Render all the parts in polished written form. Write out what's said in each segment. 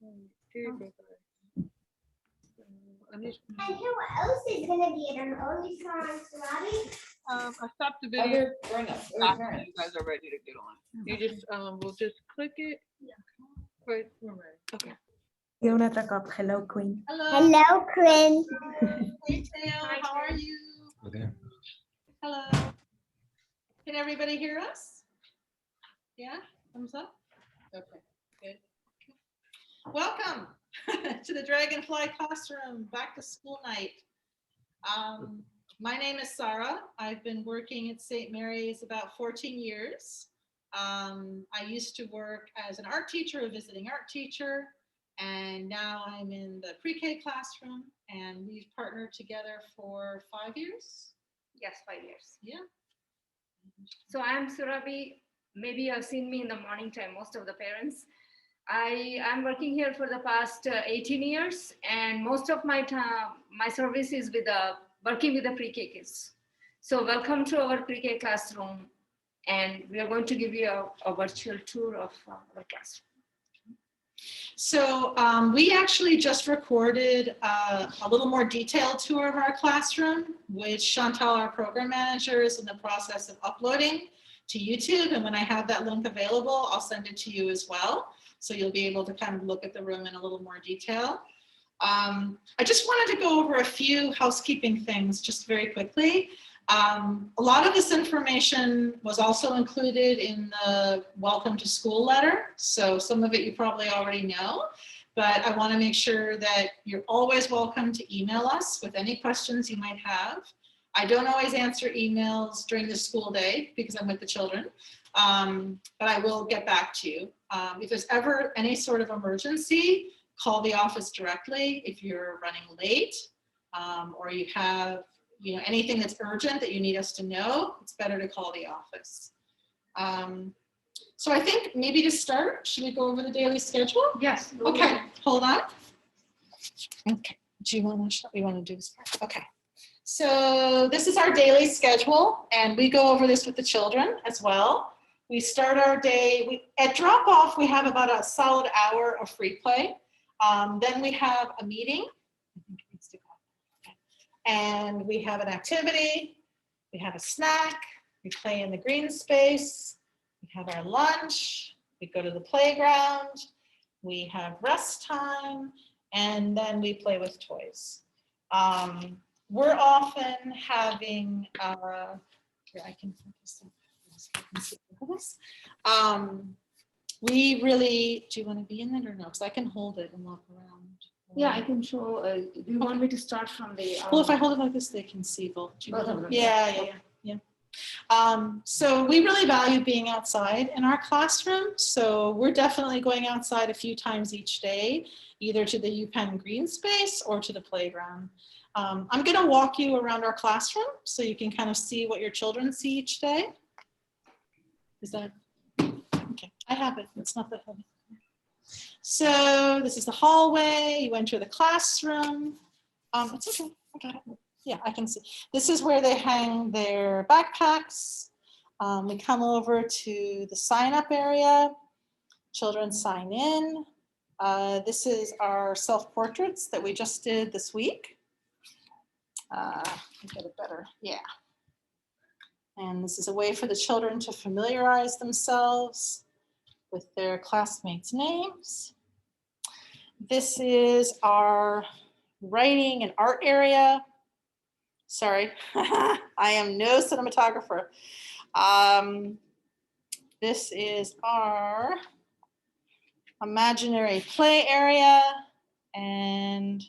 And who else is going to be in an early science lobby? I stopped the video. Other grown-ups, other After parents. you guys are ready to get on. You just we'll just click it. Right, we're ready. Okay. Hello, Queen. Hello, Quinn. Hey, Theo, how are you? Hello. Can everybody hear us? Yeah, thumbs up? Okay, good. Welcome to the Dragonfly classroom, back to school night. My name is Sarah. I've been working at St. Mary's about 14 years. I used to work as an art teacher, a visiting art teacher, and now I'm in the pre-K classroom, and we've partnered together for 5 years. Yes, 5 years. Yeah. So I'm Surabhi. Maybe you have seen me in the morning time, most of the parents. I'm working here for the past 18 years, and most of my time, my service is with working with the pre-K kids. So welcome to our pre-K classroom, and we are going to give you a virtual tour of our classroom. So we actually just recorded a little more detailed tour of our classroom, which Chantal, our program manager, is in the process of uploading to YouTube. And when I have that link available, I'll send it to you as well. So you'll be able to kind of look at the room in a little more detail. I just wanted to go over a few housekeeping things just very quickly. A lot of this information was also included in the welcome to school letter. So some of it you probably already know, but I want to make sure that you're always welcome to email us with any questions you might have. I don't always answer emails during the school day because I'm with the children, but I will get back to you. If there's ever any sort of emergency, call the office directly. If you're running late or you have anything that's urgent that you need us to know, it's better to call the office. So I think maybe to start, should we go over the daily schedule? Yes. Okay, hold on. Okay, do you want to do this part? Okay. So this is our daily schedule, and we go over this with the children as well. We start our day, at drop off, we have about a solid hour of free play. Then we have a meeting. And we have an activity, we have a snack, we play in the green space, we have our lunch, we go to the playground, we have rest time, and then we play with toys. We're often having, here I can focus on this. We really, do you want to be in it or no? Because I can hold it and walk around. Yeah, I can show. Do you want me to start from the? Well, if I hold it like this, they can see both. Both of them. Yeah. So we really value being outside in our classroom. So we're definitely going outside a few times each day, either to the UPenn green space or to the playground. I'm going to walk you around our classroom so you can kind of see what your children see each day. Is that okay? I have it. It's not that heavy. So this is the hallway. You enter the classroom. It's okay. I got it. Yeah, I can see. This is where they hang their backpacks. We come over to the sign-up area. Children sign in. This is our self-portraits that we just did this week. Get it better. Yeah. And this is a way for the children to familiarize themselves with their classmates' names. This is our writing and art area. Sorry, I am no cinematographer. This is our imaginary play area, and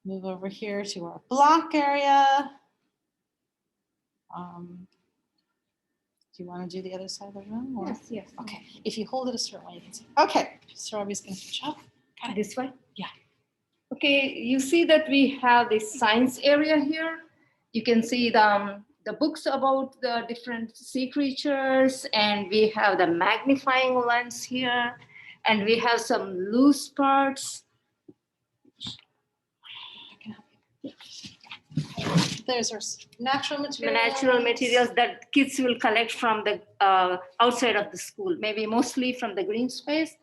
move over here to our block area. Do you want to do the other side of the room? Or? Yes. Okay, if you hold it a certain way, you can see. Okay, Surabhi's going to switch up. This way? Yeah. Okay, you see that we have this science area here. You can see the books about the different sea creatures, and we have the magnifying lens here, and we have some loose parts. There's our natural materials. Natural materials that kids will collect from the outside of the school, maybe mostly from the green space.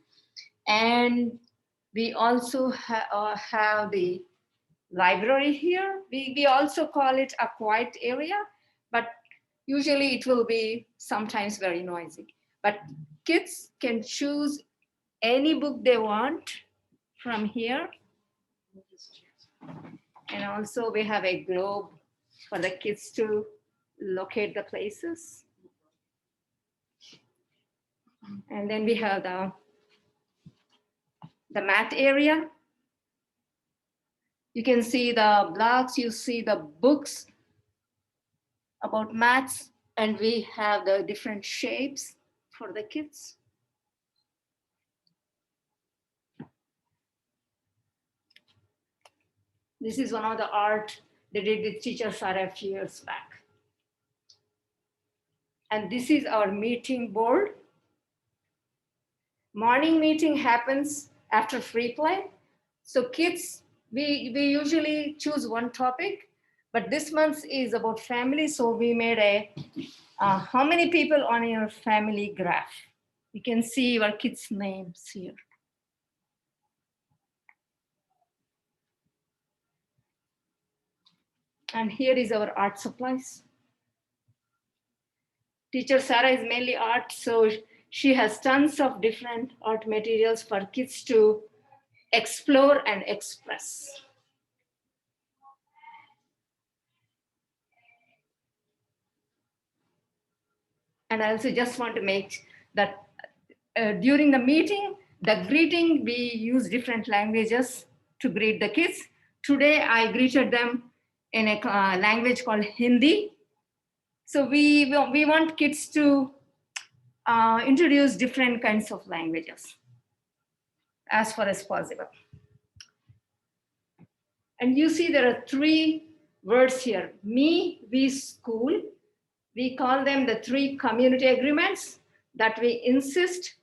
And We also have the library here. We also call it a quiet area, but usually it will be sometimes very noisy. But kids can choose any book they want from here. And also we have a globe for the kids to locate the places. And then we have the math area. You can see the blocks, you see the books about maths, and we have the different shapes for the kids. This is one of the art they did with teacher Sarah a few years back. And this is our meeting board. Morning meeting happens after free play. So kids, we usually choose one topic, but this month is about family. So we made a, how many people on your family graph? You can see your kids' names here. And here is our art supplies. Teacher Sarah is mainly art, so she has tons of different art materials for kids to explore and express. And I also just want to make that during the meeting, the greeting, we use different languages to greet the kids. Today, I greeted them in a language called Hindi. So we want kids to introduce different kinds of languages as far as possible. And you see there are 3 words here: me, we, school. We call them the 3 community agreements that we insist.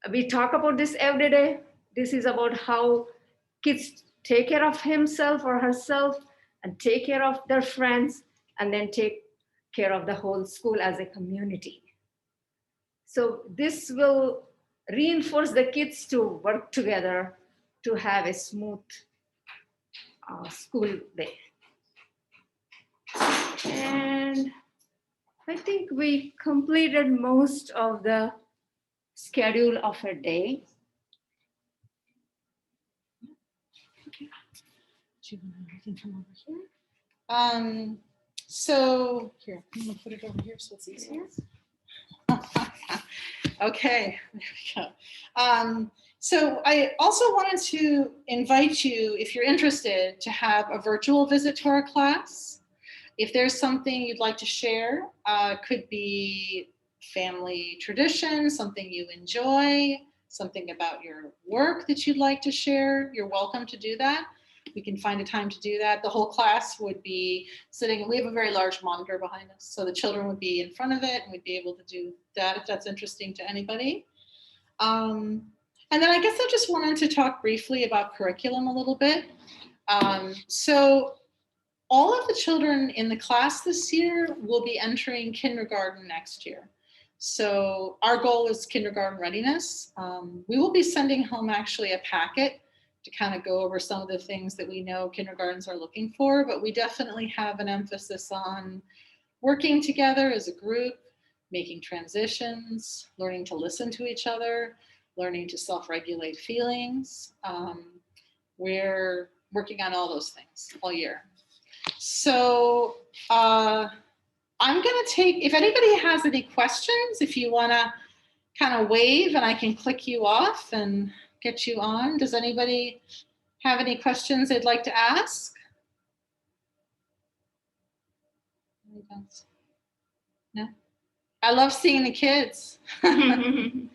We talk about this every day. This is about how kids take care of himself or herself and take care of their friends and then take care of the whole school as a community. So this will reinforce the kids to work together to have a smooth school day. And I think we completed most of the schedule of a day. Do you can come over here? So here, I'm gonna put it over here so it's easier. Okay, there we go. So I also wanted to invite you, if you're interested, to have a virtual visit to our class. If there's something you'd like to share, could be family tradition, something you enjoy, something about your work that you'd like to share, you're welcome to do that. We can find a time to do that. The whole class would be sitting, we have a very large monitor behind us, so the children would be in front of it and we'd be able to do that if that's interesting to anybody. And then I guess I just wanted to talk briefly about curriculum a little bit. So all of the children in the class this year will be entering kindergarten next year. So our goal is kindergarten readiness. We will be sending home actually a packet to kind of go over some of the things that we know kindergartens are looking for, but we definitely have an emphasis on working together as a group, making transitions, learning to listen to each other, learning to self-regulate feelings. We're working on all those things all year. So I'm gonna take, if anybody has any questions, if you wanna kind of wave and I can click you off and get you on. Does anybody have any questions they'd like to ask? No? I love seeing the kids. Do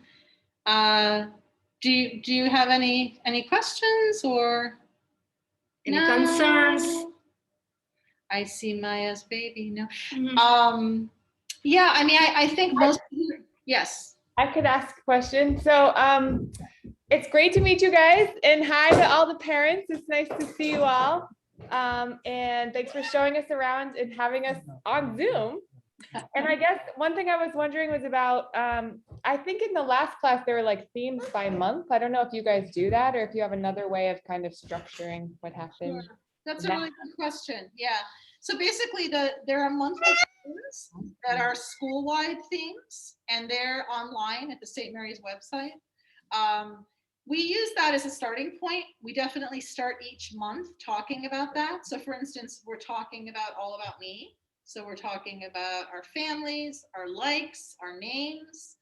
you have any questions or any concerns? I see Maya's baby. No. Yeah, I mean, I think most. Yes. I could ask a question. So it's great to meet you guys, and hi to all the parents. It's nice to see you all. And thanks for showing us around and having us on Zoom. And I guess one thing I was wondering was about, I think in the last class, there were like themes by month. I don't know if you guys do that or if you have another way of kind of structuring what happened. Sure. That's a That- really good question. Yeah. So basically there are monthly themes that are school-wide themes, and they're online at the St. Mary's website. We use that as a starting point. We definitely start each month talking about that. So for instance, we're talking about All About Me. So we're talking about our families, our likes, our names.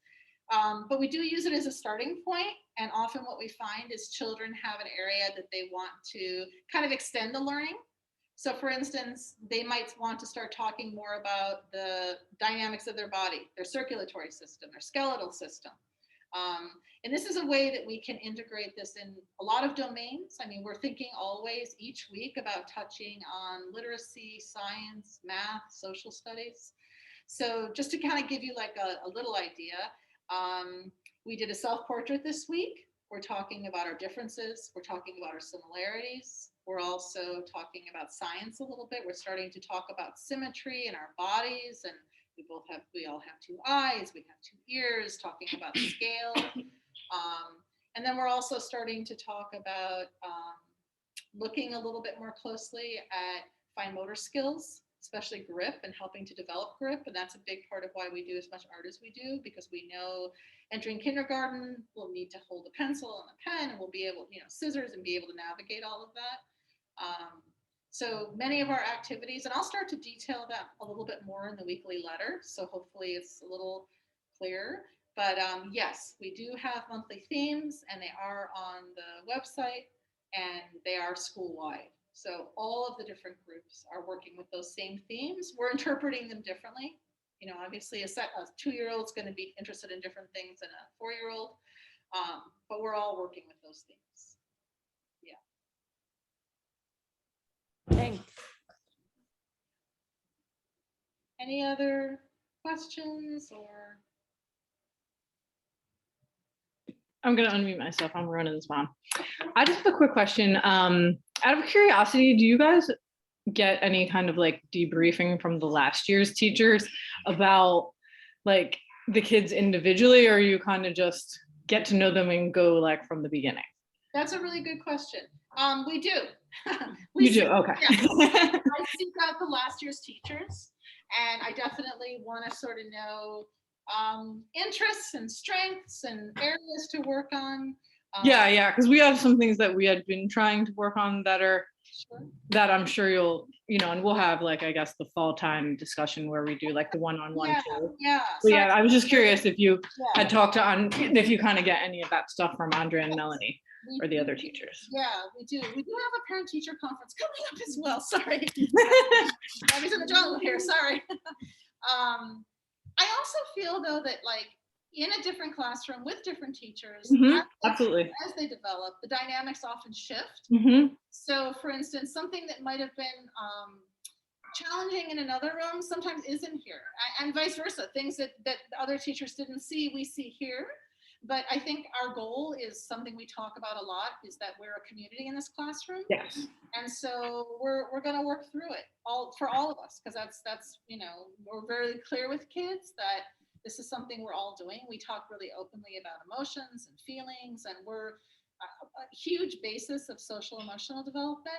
But we do use it as a starting point, and often what we find is children have an area that they want to kind of extend the learning. So for instance, they might want to start talking more about the dynamics of their body, their circulatory system, their skeletal system. And this is a way that we can integrate this in a lot of domains. I mean, we're thinking always each week about touching on literacy, science, math, social studies. So just to kind of give you like a little idea, we did a self-portrait this week. We're talking about our differences. We're talking about our similarities. We're also talking about science a little bit. We're starting to talk about symmetry in our bodies, and we all have two eyes, we have two ears, talking about scale. And then we're also starting to talk about looking a little bit more closely at fine motor skills, especially grip, and helping to develop grip. And that's a big part of why we do as much art as we do, because we know entering kindergarten, we'll need to hold a pencil and a pen, and we'll be able, scissors, and be able to navigate all of that. So many of our activities, and I'll start to detail that a little bit more in the weekly letter. So hopefully it's a little clearer. But yes, we do have monthly themes, and they are on the website, and they are school-wide. So all of the different groups are working with those same themes. We're interpreting them differently. Obviously a 2-year-old is going to be interested in different things than a 4-year-old, but we're all working with those themes. Yeah. Thanks. Any other questions or? I'm going to unmute myself. I'm Ronan's mom. I just have a quick question. Out of curiosity, do you guys get any kind of like debriefing from the last year's teachers about like the kids individually, or you kind of just get to know them and go like from the beginning? That's a really good question. We do. You do? Okay. Yeah. I seek out the last year's teachers, and I definitely want to sort of know interests and strengths and areas to work on. Yeah, because we have some things that we had been trying to work on that are Sure. that I'm sure you'll, and we'll have like, I guess, the fall time discussion where we do like the one-on-one too. Yeah. But yeah, I was just curious if you Yeah. had talked if you kind of get any of that stuff from Andrea and Melanie or the other teachers. Yeah, we do. We do have a parent-teacher conference coming up as well. Sorry. Abby's in the jungle here. Sorry. I also feel though that like in a different classroom with different teachers, Absolutely. as they develop, the dynamics often shift. So for instance, something that might have been challenging in another room sometimes isn't here, and vice versa. Things that other teachers didn't see, we see here. But I think our goal is something we talk about a lot, is that we're a community in this classroom. Yes. And so we're going to work through it for all of us, because that's we're very clear with kids that this is something we're all doing. We talk really openly about emotions and feelings, and we're a huge basis of social emotional development.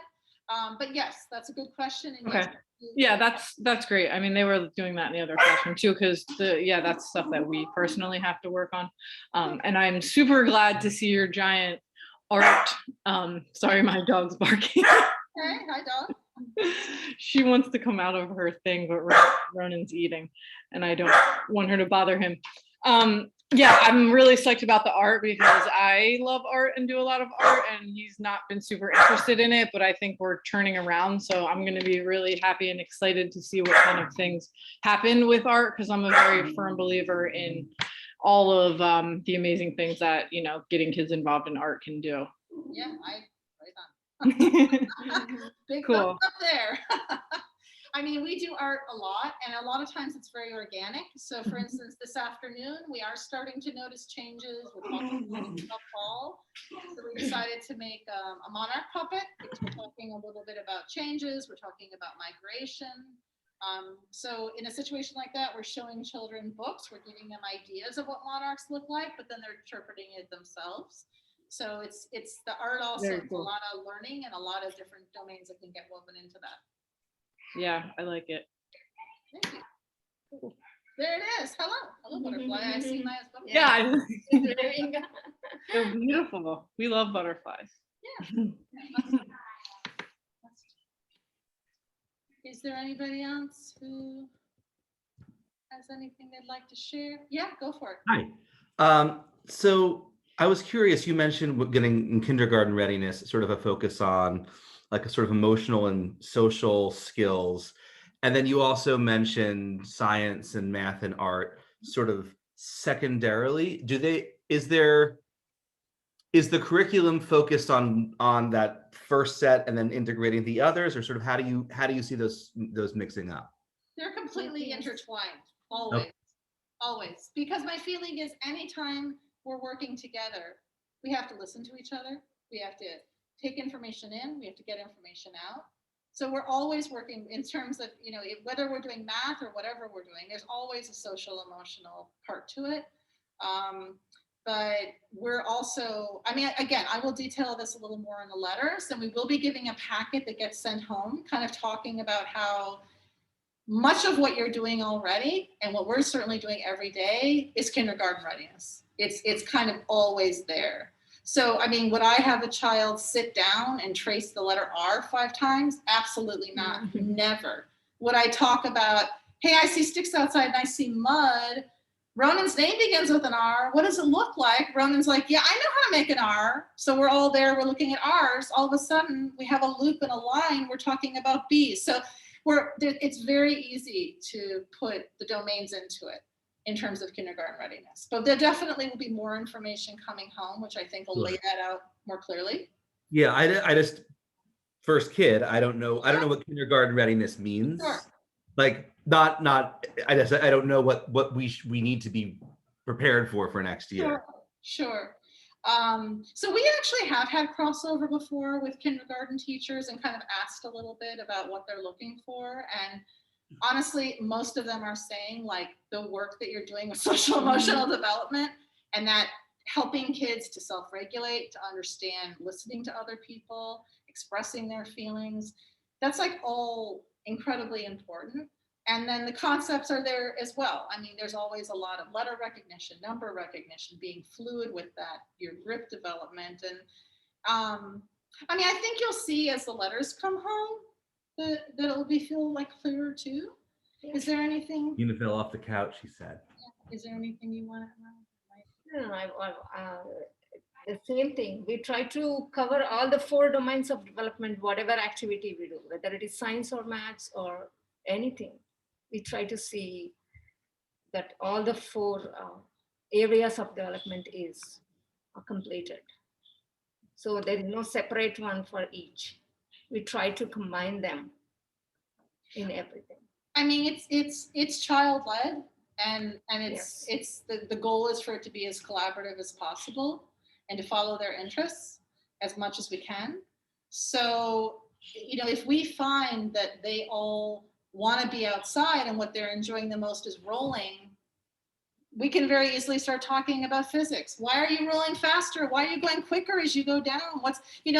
But yes, that's a good question. And Okay. yes, Yeah, that's great. I mean, they were doing that in the other classroom too, because that's stuff that we personally have to work on. And I'm super glad to see your giant art. Sorry, my dog's barking. Okay, hi dog. She wants to come out of her thing, but Ronan's eating, and I don't want her to bother him. Yeah, I'm really psyched about the art because I love art and do a lot of art, and he's not been super interested in it, but I think we're turning around. So I'm going to be really happy and excited to see what kind of things happen with art, because I'm a very firm believer in all of the amazing things that, getting kids involved in art can do. Yeah, right on. Big Cool. thumbs up there. I mean, we do art a lot, and a lot of times it's very organic. So for instance, this afternoon, we are starting to notice changes. We're talking about fall. So we decided to make a monarch puppet, because we're talking a little bit about changes. We're talking about migration. So in a situation like that, we're showing children books, we're giving them ideas of what monarchs look like, but then they're interpreting it themselves. So it's the art also, Very it's cool. a lot of learning and a lot of different domains that can get woven into that. Yeah, I like it. Thank you. There it is. Hello. Hello, butterfly. I see Maya's butterfly. Yeah, It's living. they're beautiful. We love butterflies. Is there anybody else who has anything they'd like to share? Yeah, go for it. Hi. So I was curious, you mentioned getting in kindergarten readiness, sort of a focus on like a sort of emotional and social skills. And then you also mentioned science and math and art sort of secondarily. Is the curriculum focused on that first set and then integrating the others, or sort of how do you see those mixing up? They're completely Yes. intertwined, always, always. Because my feeling is anytime we're working together, we have to listen to each other. We have to take information in, we have to get information out. So we're always working in terms of, whether we're doing math or whatever we're doing, there's always a social emotional part to it. But we're also, again, I will detail this a little more in the letters, and we will be giving a packet that gets sent home, kind of talking about how much of what you're doing already and what we're certainly doing every day is kindergarten readiness. It's kind of always there. So, would I have a child sit down and trace the letter R 5 times? Absolutely not. Never. Would I talk about, hey, I see sticks outside and I see mud. Ronan's name begins with an R. What does it look like? Ronan's like, yeah, I know how to make an R. So we're all there, we're looking at R's. All of a sudden, we have a loop and a line. We're talking about B's. So it's very easy to put the domains into it in terms of kindergarten readiness. But there definitely will be more information coming home, which I think will lay that out more clearly. Yeah, I just first kid, I don't know what kindergarten readiness means. Sure. Like I don't know what we need to be prepared for next year. Sure. So we actually have had crossover before with kindergarten teachers and kind of asked a little bit about what they're looking for. And honestly, most of them are saying like the work that you're doing with social emotional development and that helping kids to self-regulate, to understand, listening to other people, expressing their feelings, that's like all incredibly important. And then the concepts are there as well. There's always a lot of letter recognition, number recognition, being fluid with that, your grip development. And I think you'll see as the letters come home that it'll feel like clearer too. Is there anything? Una fell off the couch, she said. Is there anything you want to know? The same thing. We try to cover all the 4 domains of development, whatever activity we do, whether it is science or maths or anything. We try to see that all the 4 areas of development are completed. So there is no separate one for each. We try to combine them in everything. It's child-led, and Yes. it's the goal is for it to be as collaborative as possible and to follow their interests as much as we can. So, if we find that they all want to be outside and what they're enjoying the most is rolling, we can very easily start talking about physics. Why are you rolling faster? Why are you going quicker as you go down?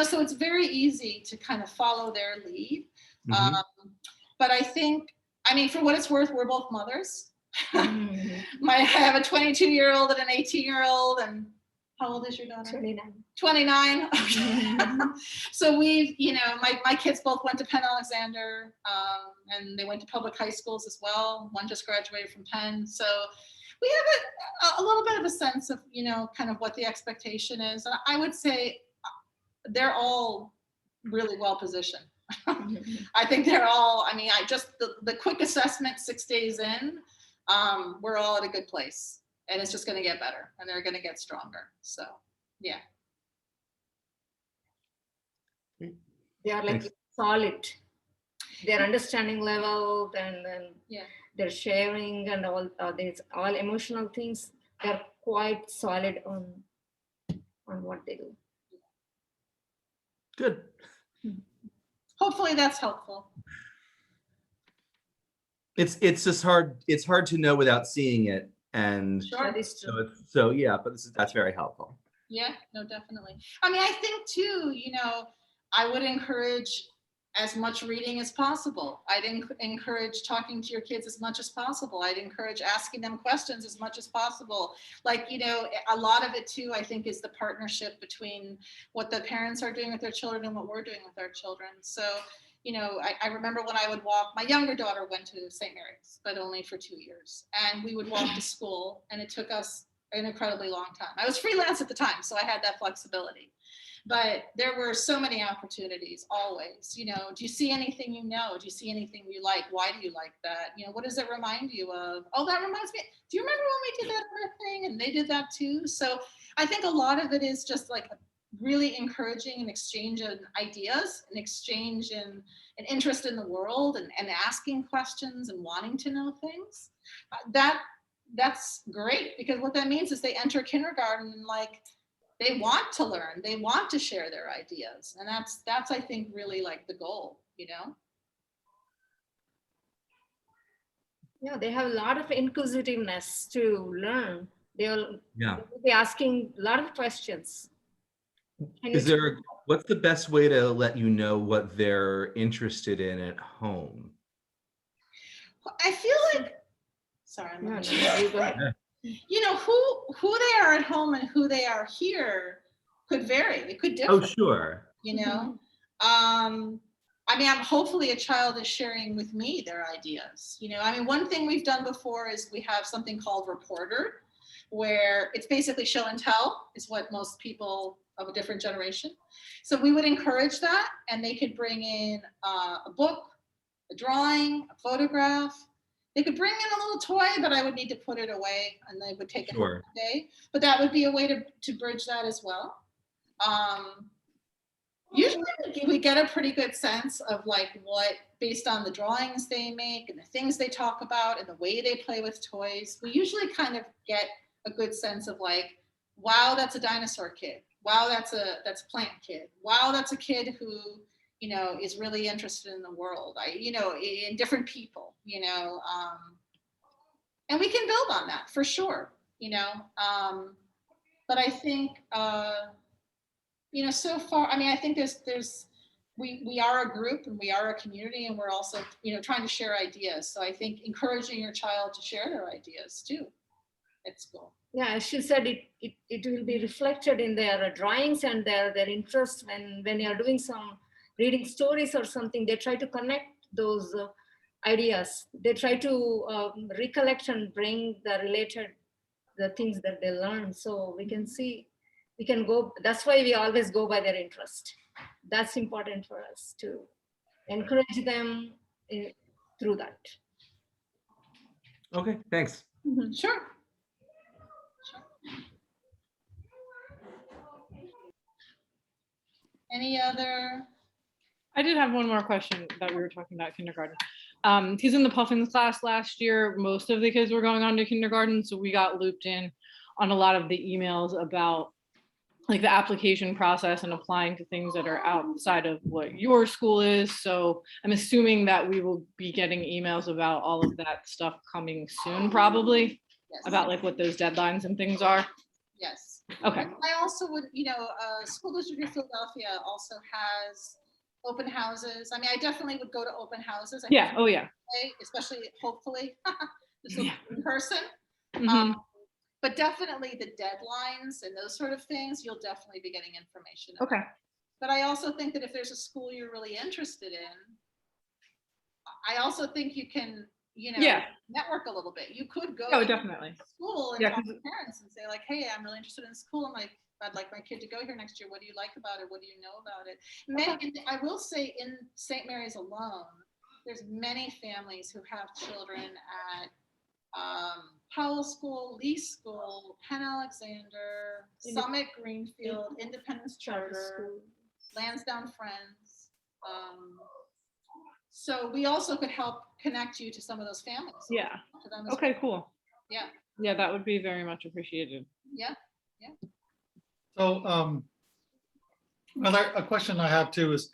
So it's very easy to kind of follow their lead. But I think, for what it's worth, we're both mothers. I have a 22-year-old and an 18-year-old, and how old is your daughter? 29. 29. So we've, my kids both went to Penn Alexander, and they went to public high schools as well. One just graduated from Penn. So we have a little bit of a sense of, kind of what the expectation is. And I would say they're all really well positioned. I think they're all, the quick assessment 6 days in, we're all at a good place. And it's just going to get better, and they're going to get stronger. So, yeah. They are like solid. Their understanding level, and then their sharing and all these all emotional things, they're quite solid on what they do. Good. Hopefully that's helpful. It's just hard. It's hard to know without seeing it, and Sure. That is so true. so yeah. But that's very helpful. Yeah, no, definitely. I mean, I think too, I would encourage as much reading as possible. I'd encourage talking to your kids as much as possible. I'd encourage asking them questions as much as possible. Like, a lot of it too, I think, is the partnership between what the parents are doing with their children and what we're doing with our children. So, I remember when I would walk, my younger daughter went to St. Mary's, but only for 2 years. And we would walk to school, and it took us an incredibly long time. I was freelance at the time, so I had that flexibility. But there were so many opportunities always. Do you see anything do you see anything you like? Why do you like that? What does it remind you of? Oh, that reminds me. Do you remember when we did that other thing and they did that too? So I think a lot of it is just like really encouraging an exchange of ideas, an exchange in an interest in the world, and asking questions and wanting to know things. That's great, because what that means is they enter kindergarten and they want to learn, they want to share their ideas. And that's I think really like the goal, Yeah, they have a lot of inquisitiveness to learn. They'll Yeah. be asking a lot of questions. What's the best way to let you know what they're interested in at home? I feel like, sorry, I'm No, not no, you go ahead. who they are at home and who they are here could vary. It could differ. Oh, sure. I mean, hopefully a child is sharing with me their ideas. One thing we've done before is we have something called Reporter, where it's basically show and tell, is what most people of a different generation. So we would encourage that, and they could bring in a book, a drawing, a photograph. They could bring in a little toy, but I would need to put it away, and they would take it home today. But that would be a way to bridge that as well. Usually we get a pretty good sense of what, based on the drawings they make and the things they talk about and the way they play with toys, we usually kind of get a good sense of wow, that's a dinosaur kid. Wow, that's a plant kid. Wow, that's a kid who, is really interested in the world. In different people, and we can build on that for sure, but I think, so far, I think we are a group and we are a community, and we're also, trying to share ideas. So I think encouraging your child to share their ideas too at school. Yeah, as she said, it will be reflected in their drawings and their interest. When you're doing some reading stories or something, they try to connect those ideas. They try to recollect and bring the things that they learn. So we can see, we can go, that's why we always go by their interest. That's important for us to encourage them through that. Okay, thanks. Mm-hmm. Sure. Any other? I did have one more question that we were talking about kindergarten. He's in the Puffins class last year. Most of the kids were going on to kindergarten, so we got looped in on a lot of the emails about the application process and applying to things that are outside of what your school is. So I'm assuming that we will be getting emails about all of that stuff coming soon, probably. Yes. About what those deadlines and things are. Yes. Okay. I also would, School District of Philadelphia also has open houses. I definitely would go to open houses. Yeah. Oh yeah. Especially, hopefully, this will be in person. Mm-hmm. But definitely the deadlines and those sort of things, you'll definitely be getting information about. Okay. But I also think that if there's a school you're really interested in, I also think you can, network a little bit. You could go definitely to school and talk to parents and say hey, I'm really interested in school. I'd like my kid to go here next year. What do you like about it? What do you know about it? I will say in St. Mary's alone, there's many families who have children at Powell School, Lee School, Penn Alexander, Summit Greenfield, Independence Charter, Lansdowne Friends. So we also could help connect you to some of those families. Yeah. Okay, cool. Yeah. Yeah, that would be very much appreciated. Yeah. Yeah. So a question I have too is,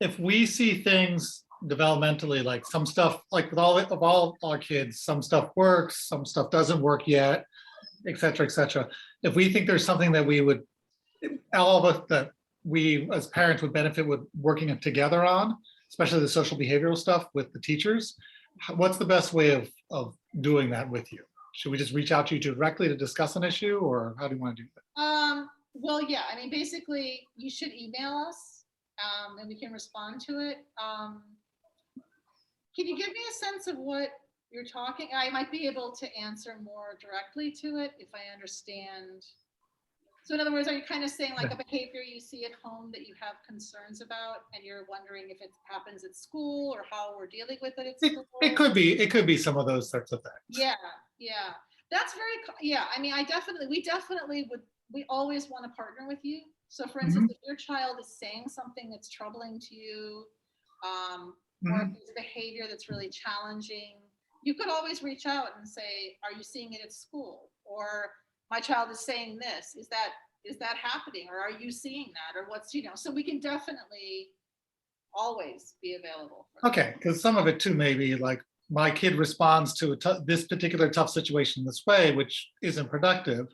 if we see things developmentally, like some stuff, like with all our kids, some stuff works, some stuff doesn't work yet, et cetera, et cetera. If we think there's something that all of us, that we as parents would benefit with working together on, especially the social behavioral stuff with the teachers, what's the best way of doing that with you? Should we just reach out to you directly to discuss an issue, or how do you want to do that? Well, yeah, I mean, basically, you should email us, and we can respond to it. Can you give me a sense of what you're talking? I might be able to answer more directly to it if I understand. So in other words, are you kind of saying like a behavior you see at home that you have concerns about, and you're wondering if it happens at school or how we're dealing with it at school? It could be some of those sorts of things. Yeah, that's very, yeah, I mean, we always want to partner with you. So for instance, if your child is saying something that's troubling to you, or if there's behavior that's really challenging, you could always reach out and say, are you seeing it at school? Or my child is saying this, is that happening? Or are you seeing that? Or what's, so we can definitely always be available. Okay, because some of it too, maybe like my kid responds to this particular tough situation this way, which isn't productive.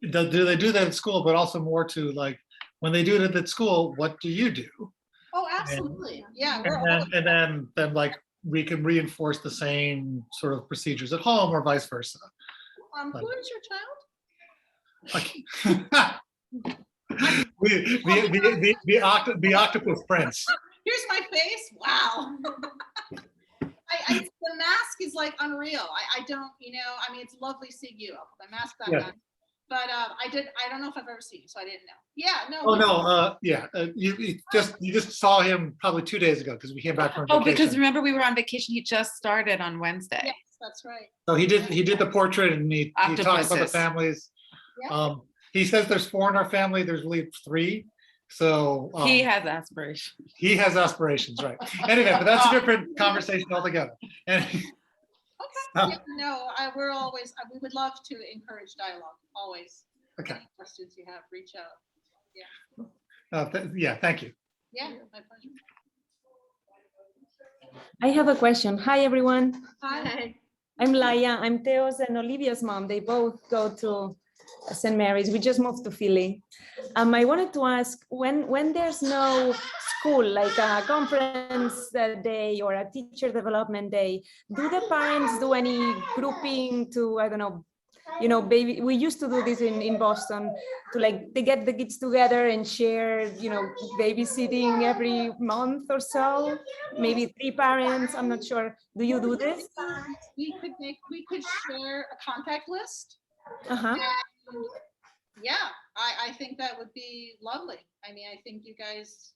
Right. Do they do that at school? But also more to like, when they do it at school, what do you do? Oh, absolutely. And then like we can reinforce the same sort of procedures at home or vice versa. Who is your child? The octopus prince. Here's my face. Wow. The mask is like unreal. I don't, I mean, it's lovely seeing you. I'll put my mask back on. But I don't know if I've ever seen you, so I didn't know. Yeah, no. Oh no, you just saw him probably 2 days ago because we came back from vacation. Oh, because remember we were on vacation. He just started on Wednesday. Yes, that's right. So he did the portrait, and he talked about the families. Yeah. He says there's 4 in our family. There's really 3. So he has aspirations. He has aspirations, right? Anyway, but that's a different conversation altogether. And okay. We would love to encourage dialogue always. Okay. Any questions you have, reach out. Yeah. Thank you. Yeah, my pleasure. I have a question. Hi, everyone. Hi. I'm Laia. I'm Teo's and Olivia's mom. They both go to St. Mary's. We just moved to Philly. I wanted to ask, when there's no school, like a conference day or a teacher development day, do the parents do any grouping to, I don't know, baby, we used to do this in Boston, to like, they get the kids together and share, babysitting every month or so, maybe 3 parents, I'm not sure. Do you do this? We could share a contact list. Uh-huh. Yeah, I think that would be lovely. I mean, I think you guys,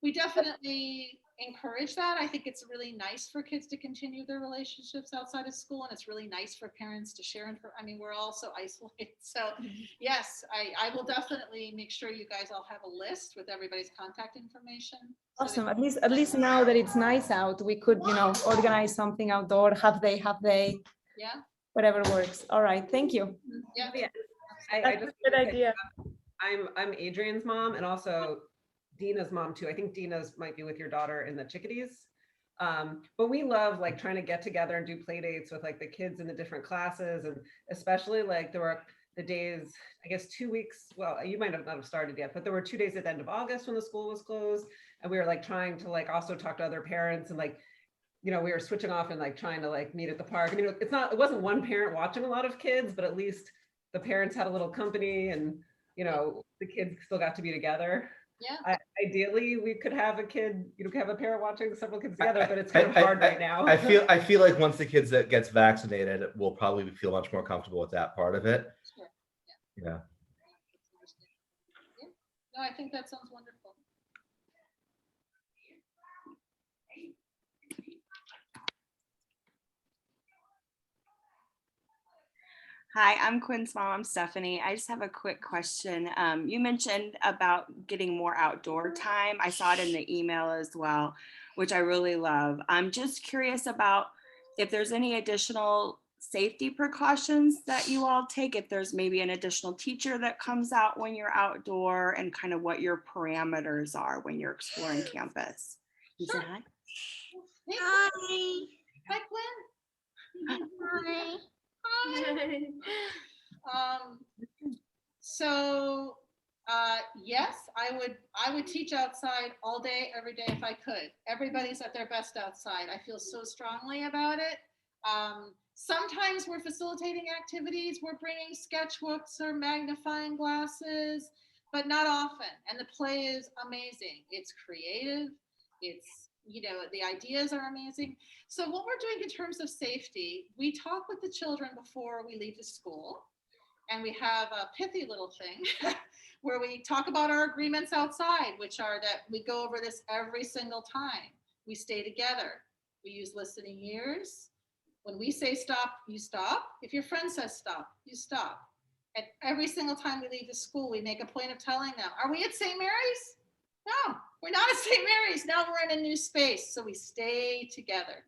we definitely encourage that. I think it's really nice for kids to continue their relationships outside of school, and it's really nice for parents to share info. I mean, we're all so isolated. So yes, I will definitely make sure you guys all have a list with everybody's contact information. Awesome. At least now that it's nice out, we could, organize something outdoor, half day. Yeah. Whatever works. All right. Thank you. Yeah. That's a good idea. I'm Adrian's mom and also Dina's mom too. I think Dina's might be with your daughter in the chickadees. But we love like trying to get together and do play dates with like the kids in the different classes, and especially like there were the days, I guess 2 weeks, well, you might not have started yet, but there were 2 days at the end of August when the school was closed, and we were like trying to like also talk to other parents, and like, we were switching off and like trying to like meet at the park. I mean, it wasn't one parent watching a lot of kids, but at least the parents had a little company, and the kids still got to be together. Yeah. Ideally, we could have a kid, have a parent watching several kids together, but it's kind of hard right now. I feel like once the kids that gets vaccinated, we'll probably feel much more comfortable with that part of it. Sure. Yeah. No, I think that sounds wonderful. Hi, I'm Quinn's mom. I'm Stephanie. I just have a quick question. You mentioned about getting more outdoor time. I saw it in the email as well, which I really love. I'm just curious about if there's any additional safety precautions that you all take, if there's maybe an additional teacher that comes out when you're outdoor, and kind of what your parameters are when you're exploring campus. You say hi? Hi. Hi, Quinn. Hi. So, yes, I would teach outside all day, every day if I could. Everybody's at their best outside. I feel so strongly about it. Sometimes we're facilitating activities, we're bringing sketchbooks or magnifying glasses, but not often. And the play is amazing. It's creative. It's, the ideas are amazing. So what we're doing in terms of safety, we talk with the children before we leave the school. And we have a pithy little thing where we talk about our agreements outside, which are that we go over this every single time. We stay together. We use listening ears. When we say stop, you stop. If your friend says stop, you stop. And every single time we leave the school, we make a point of telling them, are we at St. Mary's? No, we're not at St. Mary's. Now we're in a new space. So we stay together.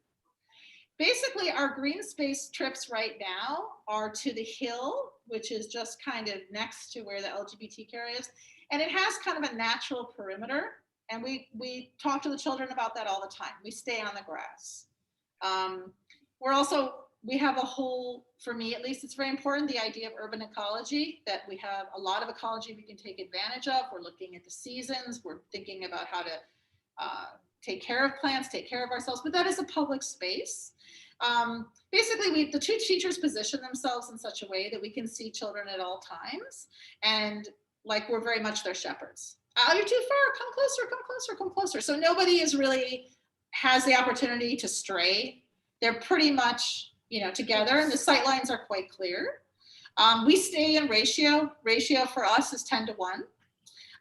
Basically, our green space trips right now are to the hill, which is just kind of next to where the LGBTQ area is. And it has kind of a natural perimeter. And we talk to the children about that all the time. We stay on the grass. We have a whole, for me at least, it's very important, the idea of urban ecology, that we have a lot of ecology we can take advantage of. We're looking at the seasons. We're thinking about how to take care of plants, take care of ourselves, but that is a public space. Basically, the two teachers position themselves in such a way that we can see children at all times. And like, we're very much their shepherds. Oh, you're too far, come closer, come closer, come closer. So nobody has the opportunity to stray. They're pretty much, together, and the sight lines are quite clear. We stay in ratio. Ratio for us is 10 to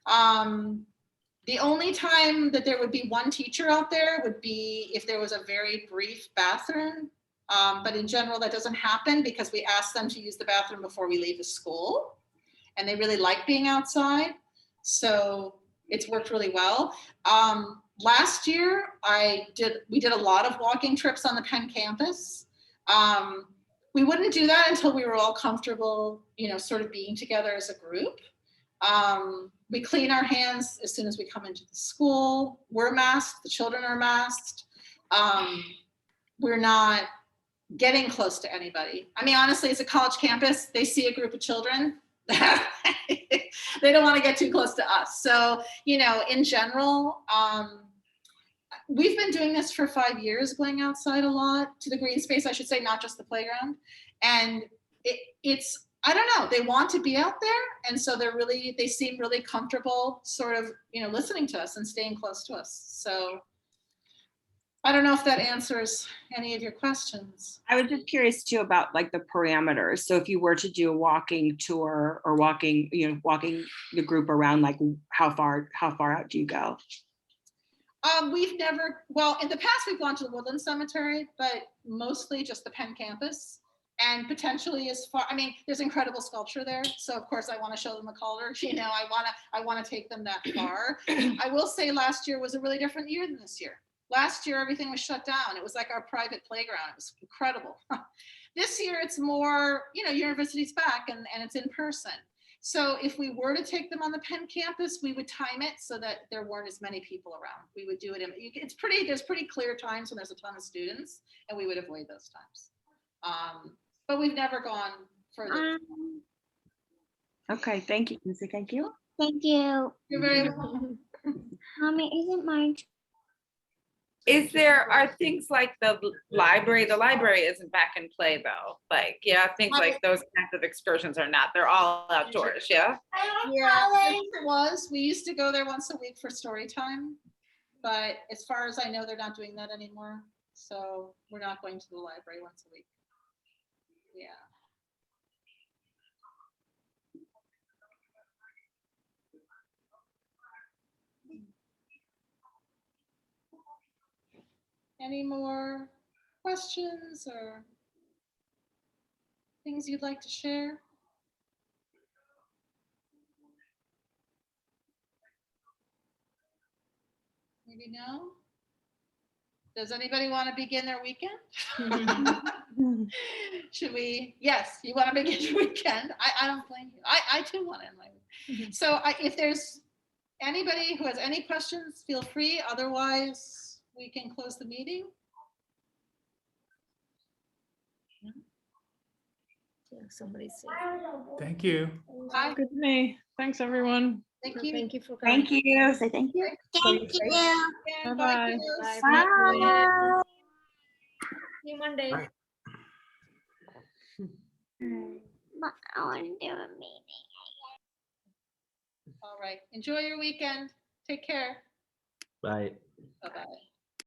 1. The only time that there would be one teacher out there would be if there was a very brief bathroom. But in general, that doesn't happen because we ask them to use the bathroom before we leave the school. And they really like being outside. So it's worked really well. Last year, we did a lot of walking trips on the Penn campus. We wouldn't do that until we were all comfortable, sort of being together as a group. We clean our hands as soon as we come into the school. We're masked, the children are masked. We're not getting close to anybody. I mean, honestly, it's a college campus. They see a group of children. They don't want to get too close to us. So, in general, we've been doing this for 5 years, going outside a lot to the green space, I should say, not just the playground. And it's, I don't know, they want to be out there. And so they seem really comfortable sort of, listening to us and staying close to us. So I don't know if that answers any of your questions. I was just curious too about like the parameters. So if you were to do a walking tour or walking the group around, like how far out do you go? We've never, well, in the past we've gone to the Woodland Cemetery, but mostly just the Penn campus. And potentially as far, I mean, there's incredible sculpture there. So of course I want to show them the color, I want to take them that far. I will say last year was a really different year than this year. Last year, everything was shut down. It was like our private playground. It was incredible. This year it's more, university's back and it's in person. So if we were to take them on the Penn campus, we would time it so that there weren't as many people around. We would do it there's pretty clear times when there's a ton of students, and we would avoid those times. But we've never gone further. Okay, thank you, Lucy. Thank you. Thank you. You're very welcome. Mommy, isn't mine? Are things like the library isn't back in play though. Like, yeah, things like those kinds of excursions are not, they're all outdoors, yeah? Yeah, it was. We used to go there once a week for story time, but as far as I know, they're not doing that anymore. So we're not going to the library once a week. Yeah. Any more questions or things you'd like to share? Maybe no? Does anybody want to begin their weekend? Should we, yes, you want to make it your weekend. I don't blame you. I too want to end my week. So if there's anybody who has any questions, feel free. Otherwise, we can close the meeting. Somebody say. Thank you. Bye. Good to me. Thanks, everyone. Thank you. Thank you for coming. Thank you. Say thank you. Thank you. And Bye-bye. kiddos. Bye. See you Monday. Bye. But I want to do a meeting. All right. Enjoy your weekend. Take care. Bye. Bye-bye.